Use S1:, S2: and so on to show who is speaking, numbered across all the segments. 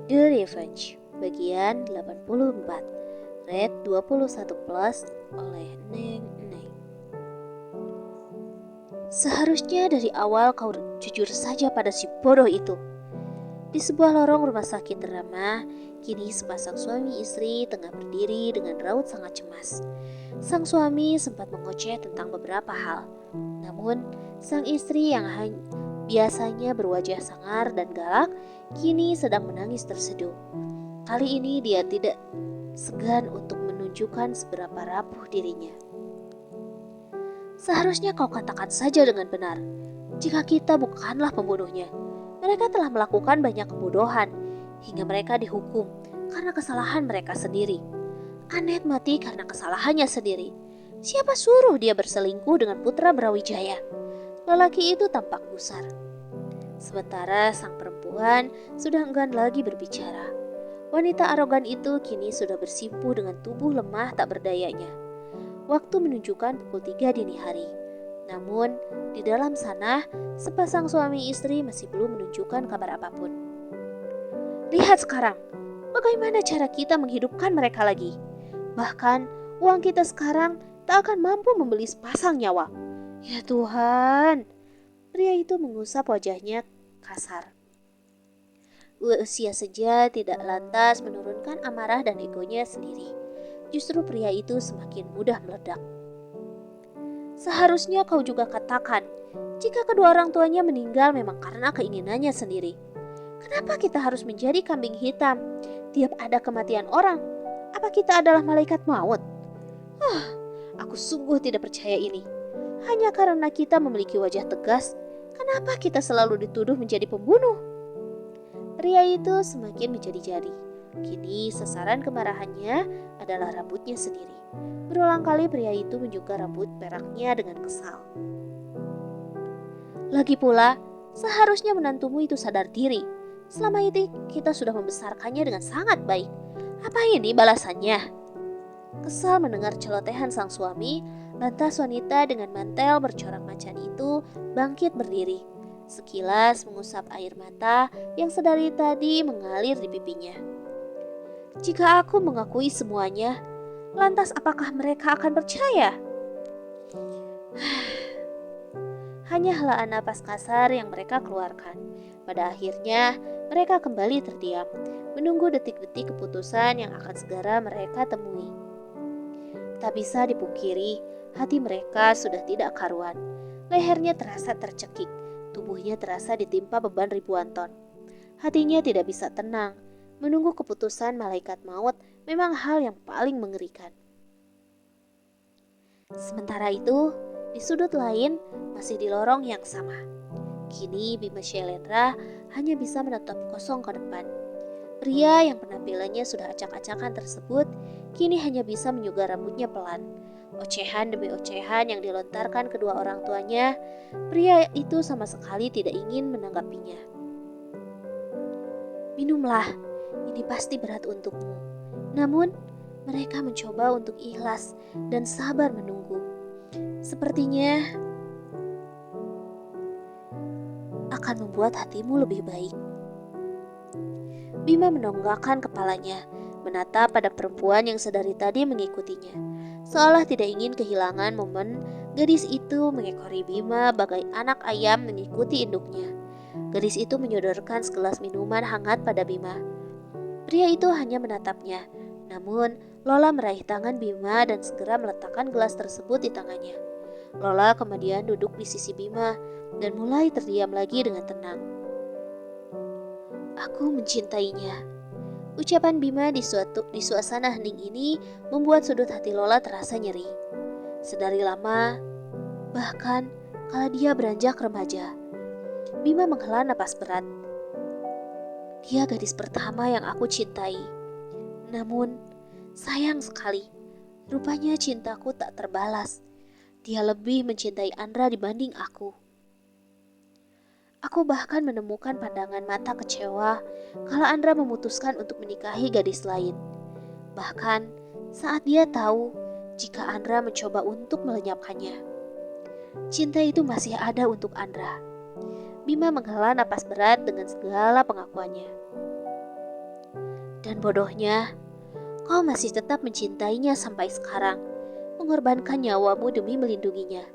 S1: The Revenge, bagian 84, Red 21 plus oleh Neng Neng. Seharusnya dari awal kau jujur saja pada si bodoh itu. Di sebuah lorong rumah sakit ternama, kini sepasang suami istri tengah berdiri dengan raut sangat cemas. Sang suami sempat mengoceh tentang beberapa hal. Namun, sang istri yang biasanya berwajah sangar dan galak, kini sedang menangis terseduh. Kali ini dia tidak segan untuk menunjukkan seberapa rapuh dirinya. Seharusnya kau katakan saja dengan benar, jika kita bukanlah pembunuhnya. Mereka telah melakukan banyak kebodohan, hingga mereka dihukum karena kesalahan mereka sendiri. Anet mati karena kesalahannya sendiri. Siapa suruh dia berselingkuh dengan putra Brawijaya? Lelaki itu tampak gusar. Sementara sang perempuan sudah enggan lagi berbicara. Wanita arogan itu kini sudah bersimpuh dengan tubuh lemah tak berdayanya. Waktu menunjukkan pukul 3 dini hari. Namun, di dalam sana, sepasang suami istri masih belum menunjukkan kabar apapun. Lihat sekarang, bagaimana cara kita menghidupkan mereka lagi. Bahkan, uang kita sekarang tak akan mampu membeli sepasang nyawa. Ya Tuhan, pria itu mengusap wajahnya kasar. Usia saja tidak lantas menurunkan amarah dan egonya sendiri. Justru pria itu semakin mudah meledak. Seharusnya kau juga katakan, jika kedua orang tuanya meninggal memang karena keinginannya sendiri. Kenapa kita harus menjadi kambing hitam tiap ada kematian orang? Apa kita adalah malaikat maut? Aku sungguh tidak percaya ini. Hanya karena kita memiliki wajah tegas, kenapa kita selalu dituduh menjadi pembunuh? Pria itu semakin menjadi-jadi. Kini sasaran kemarahannya adalah rambutnya sendiri. Berulang kali pria itu menyuka rambut peraknya dengan kesal. Lagi pula, seharusnya menantumu itu sadar diri. Selama ini kita sudah membesarkannya dengan sangat baik. Apa ini balasannya? Kesal mendengar celotehan sang suami, lantas wanita dengan mantel bercorak macan itu bangkit berdiri. Sekilas mengusap air mata yang sedari tadi mengalir di pipinya. Jika aku mengakui semuanya, lantas apakah mereka akan percaya? Hanya helaan napas kasar yang mereka keluarkan. Pada akhirnya, mereka kembali terdiam, menunggu detik-detik keputusan yang akan segera mereka temui. Tak bisa dipungkiri, hati mereka sudah tidak karuan. Lehernya terasa tercekik, tubuhnya terasa ditimpa beban ribuan ton. Hatinya tidak bisa tenang. Menunggu keputusan malaikat maut memang hal yang paling mengerikan. Sementara itu, di sudut lain masih di lorong yang sama. Kini Bima Syailendra hanya bisa menatap kosong ke depan. Pria yang penampilannya sudah acak-acakan tersebut kini hanya bisa menyugar rambutnya pelan. Ocehan demi ocehan yang dilontarkan kedua orang tuanya, pria itu sama sekali tidak ingin menanggapinya. Minumlah, ini pasti berat untukmu. Namun, mereka mencoba untuk ikhlas dan sabar menunggu. Sepertinya akan membuat hatimu lebih baik. Bima menonggakkan kepalanya, menatap pada perempuan yang sedari tadi mengikutinya. Seolah tidak ingin kehilangan momen gadis itu mengekori Bima bagai anak ayam mengikuti induknya. Gadis itu menyodorkan segelas minuman hangat pada Bima. Pria itu hanya menatapnya, namun Lola meraih tangan Bima dan segera meletakkan gelas tersebut di tangannya. Lola kemudian duduk di sisi Bima dan mulai terdiam lagi dengan tenang. Aku mencintainya. Ucapan Bima di suasana hening ini membuat sudut hati Lola terasa nyeri. Sedari lama, bahkan kala dia beranjak remaja, Bima menghela napas berat. Dia gadis pertama yang aku cintai. Namun, sayang sekali, rupanya cintaku tak terbalas. Dia lebih mencintai Andra dibanding aku. Aku bahkan menemukan pandangan mata kecewa kalau Andra memutuskan untuk menikahi gadis lain. Bahkan saat dia tahu jika Andra mencoba untuk melenyapkannya. Cinta itu masih ada untuk Andra. Bima menghela napas berat dengan segala pengakuannya. Dan bodohnya, kau masih tetap mencintainya sampai sekarang, mengorbankan nyawamu demi melindunginya.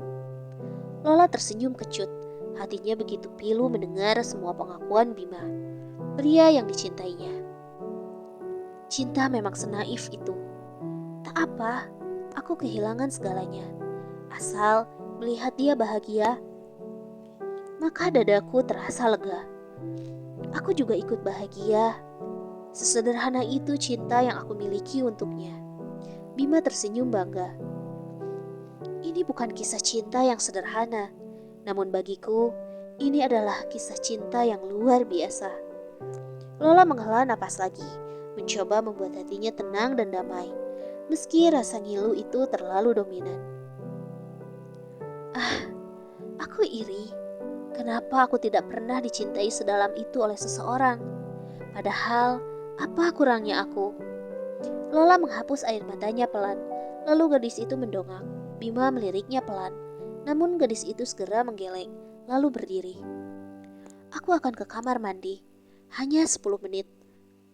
S1: Lola tersenyum kecut, hatinya begitu pilu mendengar semua pengakuan Bima, pria yang dicintainya. Cinta memang senaif itu. Tak apa, aku kehilangan segalanya. Asal melihat dia bahagia, maka dadaku terasa lega. Aku juga ikut bahagia. Sesederhana itu cinta yang aku miliki untuknya. Bima tersenyum bangga. Ini bukan kisah cinta yang sederhana, namun bagiku, ini adalah kisah cinta yang luar biasa. Lola menghela napas lagi, mencoba membuat hatinya tenang dan damai, meski rasa ngilu itu terlalu dominan. Aku iri. Kenapa aku tidak pernah dicintai sedalam itu oleh seseorang? Padahal, apa kurangnya aku? Lola menghapus air matanya pelan, lalu gadis itu mendongak. Bima meliriknya pelan, namun gadis itu segera menggeleng, lalu berdiri. Aku akan ke kamar mandi. Hanya 10 menit.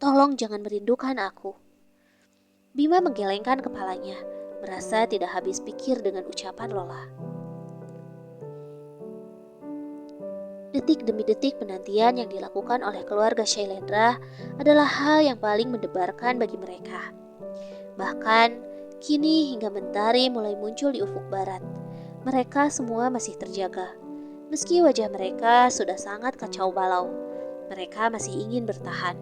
S1: Tolong jangan merindukan aku. Bima menggelengkan kepalanya, merasa tidak habis pikir dengan ucapan Lola. Detik demi detik penantian yang dilakukan oleh keluarga Shailendra adalah hal yang paling mendebarkan bagi mereka. Bahkan, kini hingga mentari mulai muncul di ufuk barat, mereka semua masih terjaga. Meski wajah mereka sudah sangat kacau balau, mereka masih ingin bertahan.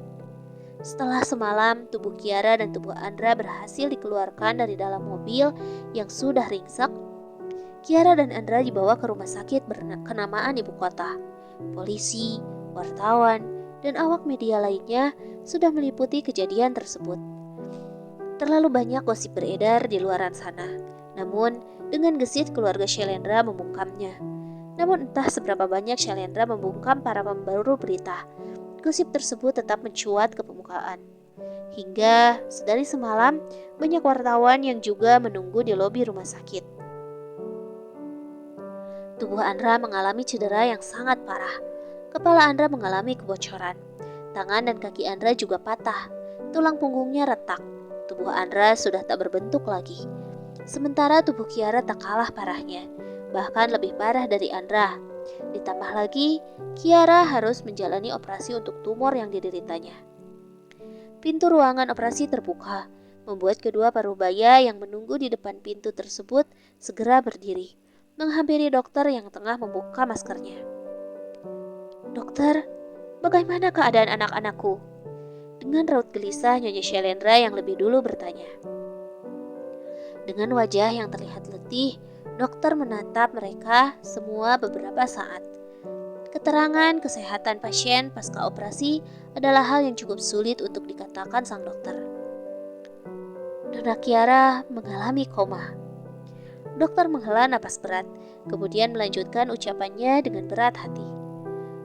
S1: Setelah semalam, tubuh Kiara dan tubuh Andra berhasil dikeluarkan dari dalam mobil yang sudah ringsek. Kiara dan Andra dibawa ke rumah sakit berkenamaan ibu kota. Polisi, wartawan, dan awak media lainnya sudah meliputi kejadian tersebut. Terlalu banyak gosip beredar di luaran sana. Namun, dengan gesit keluarga Shailendra membungkamnya. Namun entah seberapa banyak Shailendra membungkam para pembaru berita, gosip tersebut tetap mencuat ke permukaan. Hingga sedari semalam, banyak wartawan yang juga menunggu di lobi rumah sakit. Tubuh Andra mengalami cedera yang sangat parah. Kepala Andra mengalami kebocoran. Tangan dan kaki Andra juga patah. Tulang punggungnya retak. Tubuh Andra sudah tak berbentuk lagi. Sementara tubuh Kiara tak kalah parahnya, bahkan lebih parah dari Andra. Ditambah lagi, Kiara harus menjalani operasi untuk tumor yang dideritanya. Pintu ruangan operasi terbuka, membuat kedua parubaya yang menunggu di depan pintu tersebut segera berdiri, menghampiri dokter yang tengah membuka maskernya. "Dokter, bagaimana keadaan anak-anakku?" Dengan raut gelisah, Nyonya Shailendra yang lebih dulu bertanya. Dengan wajah yang terlihat letih, dokter menatap mereka semua beberapa saat. Keterangan kesehatan pasien pasca operasi adalah hal yang cukup sulit untuk dikatakan sang dokter. Nona Kiara mengalami koma. Dokter menghela napas berat, kemudian melanjutkan ucapannya dengan berat hati.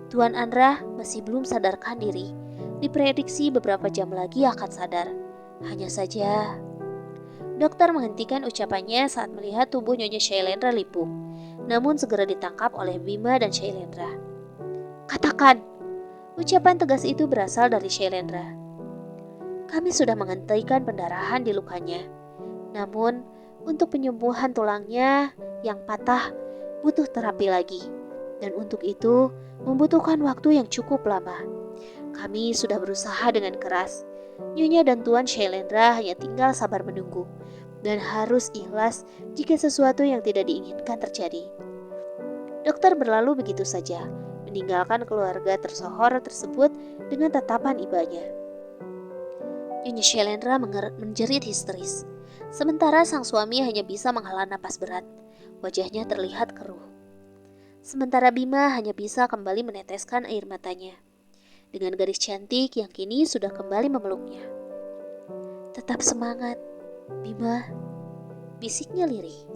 S1: Tuan Andra masih belum sadarkan diri. Diprediksi beberapa jam lagi akan sadar. Hanya saja... Dokter menghentikan ucapannya saat melihat tubuh Nyonya Shailendra lipuh, namun segera ditangkap oleh Bima dan Shailendra. "Katakan!" Ucapan tegas itu berasal dari Shailendra. "Kami sudah menghentikan pendarahan di lukanya. Namun, untuk penyembuhan tulangnya yang patah butuh terapi lagi. Dan untuk itu membutuhkan waktu yang cukup lama. Kami sudah berusaha dengan keras. Nyonya dan Tuan Shailendra hanya tinggal sabar menunggu. Dan harus ikhlas jika sesuatu yang tidak diinginkan terjadi." Dokter berlalu begitu saja, meninggalkan keluarga tersohor tersebut dengan tatapan ibanya. Nyonya Shailendra menjerit histeris. Sementara sang suami hanya bisa menghela napas berat. Wajahnya terlihat keruh. Sementara Bima hanya bisa kembali meneteskan air matanya. Dengan gadis cantik yang kini sudah kembali memeluknya. "Tetap semangat, Bima," bisiknya lirih.